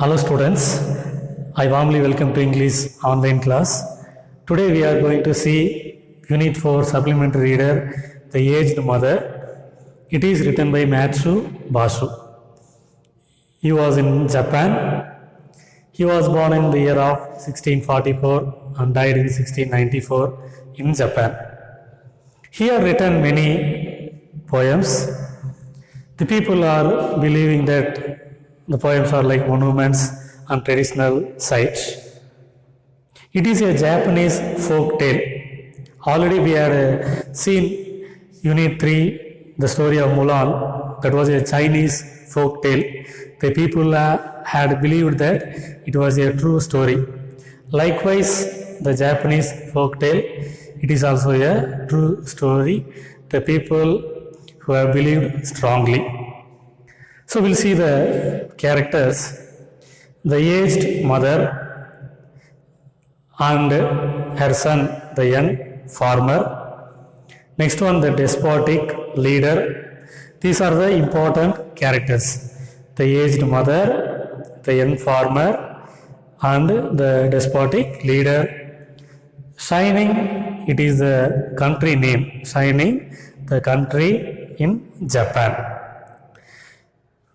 Hello students, I warmly welcome to English online class. Today we are going to see Unit 4 Supplementary Reader, The Aged Mother. It is written by Matsu Basu. He was in Japan. He was born in the year of 1644 and died in 1694 in Japan. He had written many poems. The people are believing that the poems are like monuments and traditional sites. It is a Japanese folk tale. Already we had seen Unit 3, the story of Mulan. That was a Chinese folk tale. The people had believed that it was a true story. Likewise, the Japanese folk tale, it is also a true story. The people who have believed strongly. So we'll see the characters. The aged mother and her son, the young farmer. Next one, the despotic leader. These are the important characters. The aged mother, the young farmer, and the despotic leader. Shining, it is the country name. Shining, the country in Japan.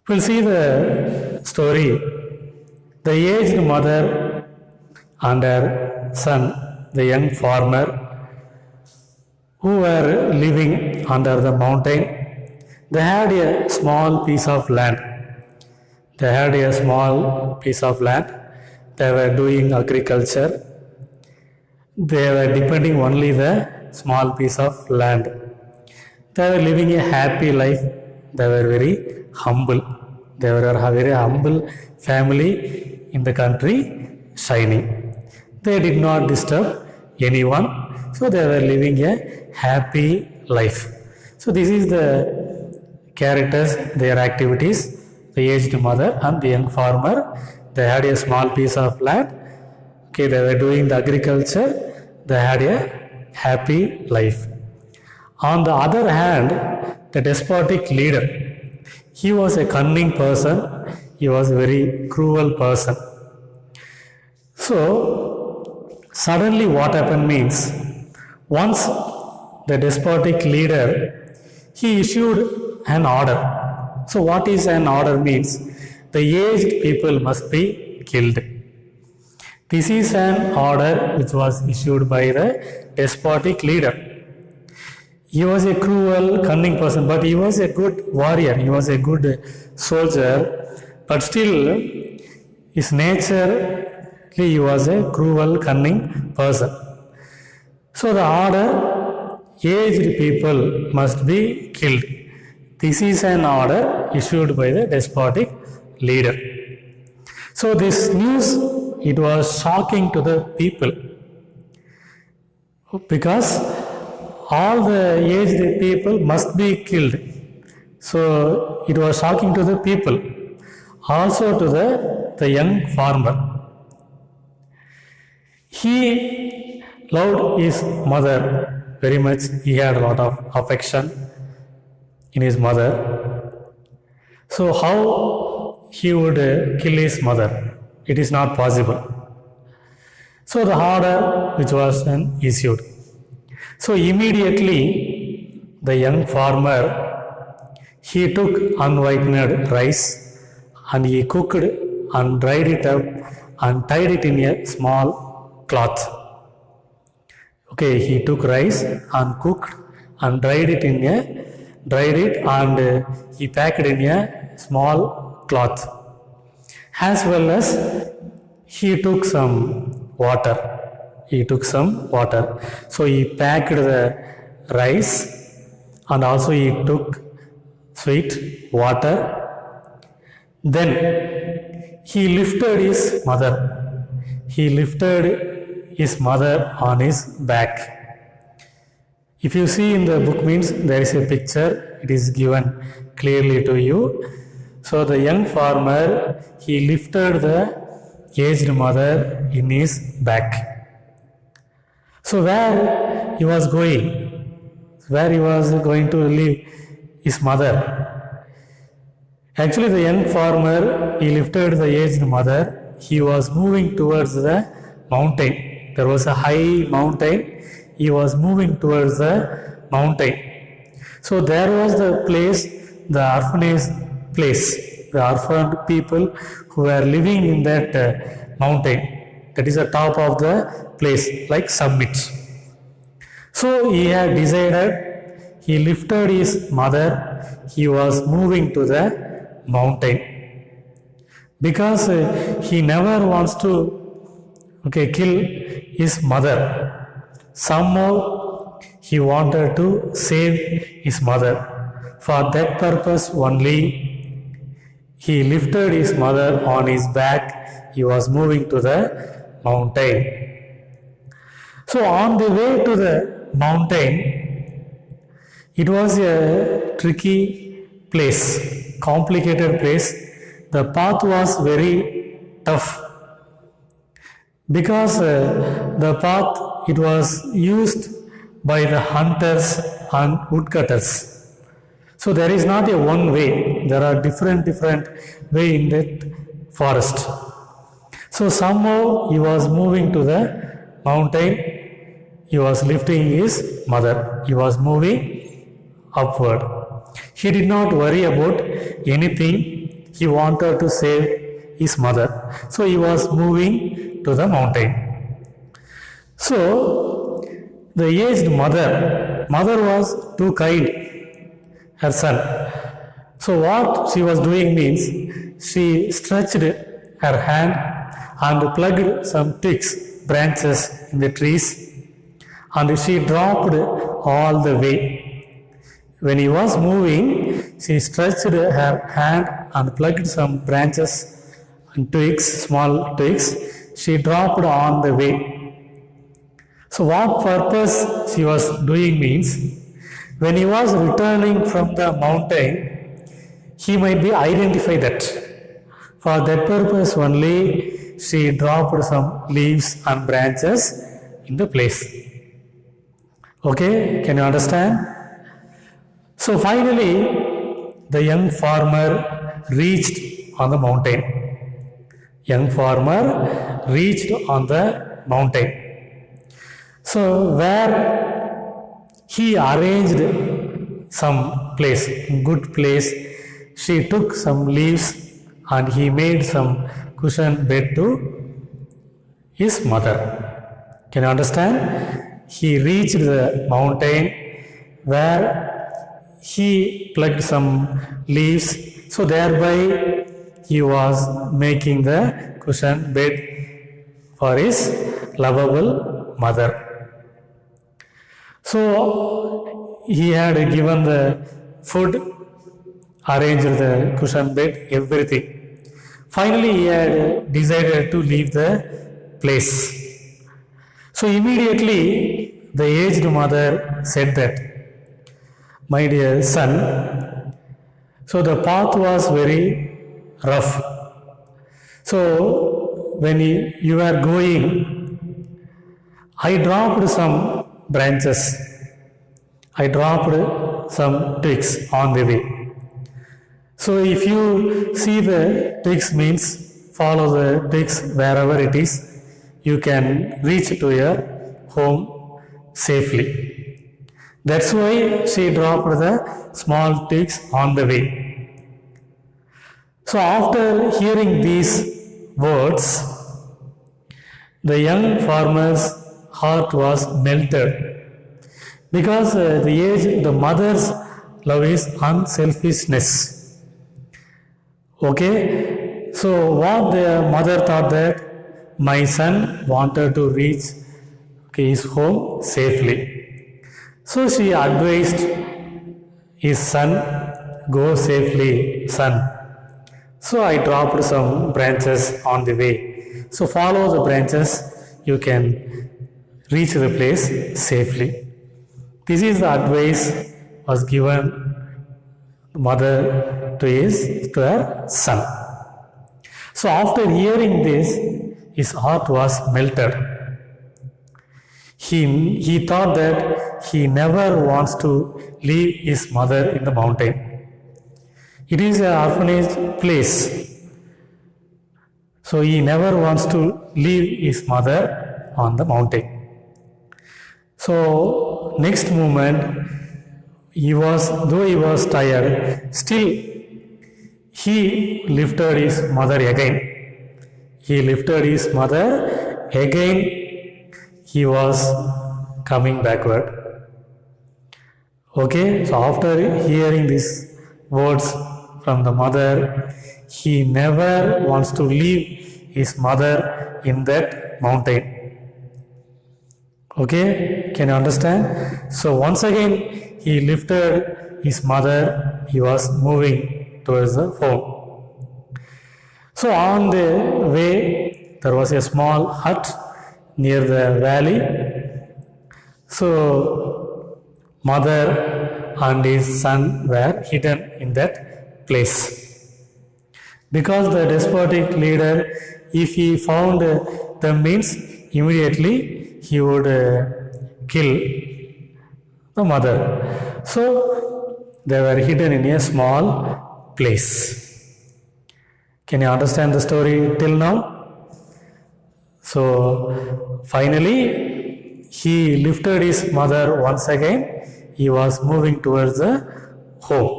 We'll see the story. The aged mother and her son, the young farmer, who were living under the mountain, they had a small piece of land. They had a small piece of land. They were doing agriculture. They were depending only the small piece of land. They were living a happy life. They were very humble. They were a very humble family in the country, Shining. They did not disturb anyone, so they were living a happy life. So this is the characters, their activities. The aged mother and the young farmer, they had a small piece of land. Okay, they were doing the agriculture. They had a happy life. On the other hand, the despotic leader, he was a cunning person. He was a very cruel person. So, suddenly what happened means, once the despotic leader, he issued an order. So, what is an order means? The aged people must be killed. This is an order which was issued by the despotic leader. He was a cruel, cunning person, but he was a good warrior. He was a good soldier, but still, his nature, he was a cruel, cunning person. So the order, aged people must be killed. This is an order issued by the despotic leader. So this news, it was shocking to the people, because all the aged people must be killed. So it was shocking to the people, also to the young farmer. He loved his mother very much. He had a lot of affection in his mother. So how he would kill his mother? It is not possible. So the order which was then issued. So immediately the young farmer, he took unripened rice and he cooked and dried it up and tied it in a small cloth. Okay, he took rice and cooked and dried it and he packed it in a small cloth. As well as he took some water. So he packed the rice and also he took sweet water. Then he lifted his mother. On his back. If you see in the book means there is a picture, it is given clearly to you. So the young farmer, he lifted the aged mother in his back. So where he was going to leave his mother? Actually, the young farmer, he lifted the aged mother. He was moving towards the mountain. There was a high mountain. He was moving towards the mountain. So there was the place, the orphanage place, the orphaned people who were living in that mountain. That is the top of the place, like summit. So he had decided, he lifted his mother, he was moving to the mountain because he never wants to kill his mother. Somehow he wanted to save his mother. For that purpose only he lifted his mother on his back. He was moving to the mountain. So on the way to the mountain, it was a tricky place, complicated place. The path was very tough because the path, it was used by the hunters and woodcutters. So there is not a one way. There are different way in that forest. So somehow he was moving to the mountain. He was lifting his mother. He was moving upward. He did not worry about anything. He wanted to save his mother. So he was moving to the mountain. So the aged mother was too kind, her son. So what she was doing means, she stretched her hand and plucked some twigs, branches in the trees, and she dropped all the way. When he was moving, she stretched her hand and plucked some branches and twigs, small twigs. She dropped on the way. So what purpose she was doing means, when he was returning from the mountain, he might be identify that. For that purpose only, she dropped some leaves and branches in the place. Okay, can you understand? So finally, the young farmer reached on the mountain. Young farmer reached on the mountain. So where he arranged some place, good place, she took some leaves and he made some cushion bed to his mother. Can you understand? He reached the mountain where he plucked some leaves. So thereby he was making the cushion bed for his lovable mother. So he had given the food, arranged the cushion bed, everything. Finally he had decided to leave the place. So immediately the aged mother said that, my dear son, so the path was very rough. So when you were going, I dropped some branches. I dropped some twigs on the way. So if you see the twigs means, follow the twigs wherever it is, you can reach to your home safely. That's why she dropped the small twigs on the way. So after hearing these words, the young farmer's heart was melted because the mother's love is unselfishness. Okay, so what the mother thought that my son wanted to reach his home safely. So she advised his son, go safely, son. So I dropped some branches on the way. So follow the branches, you can reach the place safely. This is the advice was given mother to her son. So after hearing this, his heart was melted. He thought that he never wants to leave his mother in the mountain. It is an orphanage place. So he never wants to leave his mother on the mountain. So next moment, though he was tired, still he lifted his mother again. He lifted his mother again. He was coming backward. Okay, so after hearing these words from the mother, he never wants to leave his mother in that mountain. Okay, can you understand? So once again he lifted his mother. He was moving towards the home. So on the way there was a small hut near the valley. So mother and his son were hidden in that place. Because the despotic leader, if he found the means, immediately he would kill the mother. So they were hidden in a small place. Can you understand the story till now? So finally he lifted his mother once again. He was moving towards the home.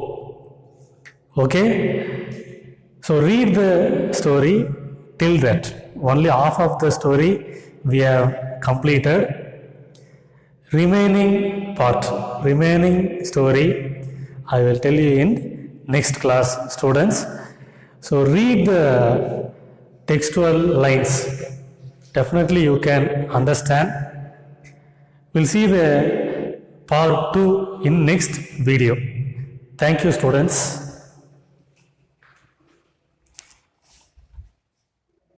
Okay, so read the story till that. Only half of the story we have completed. Remaining story I will tell you in next class, students. So read the textual lines. Definitely you can understand. We'll see the part 2 in next video. Thank you, students.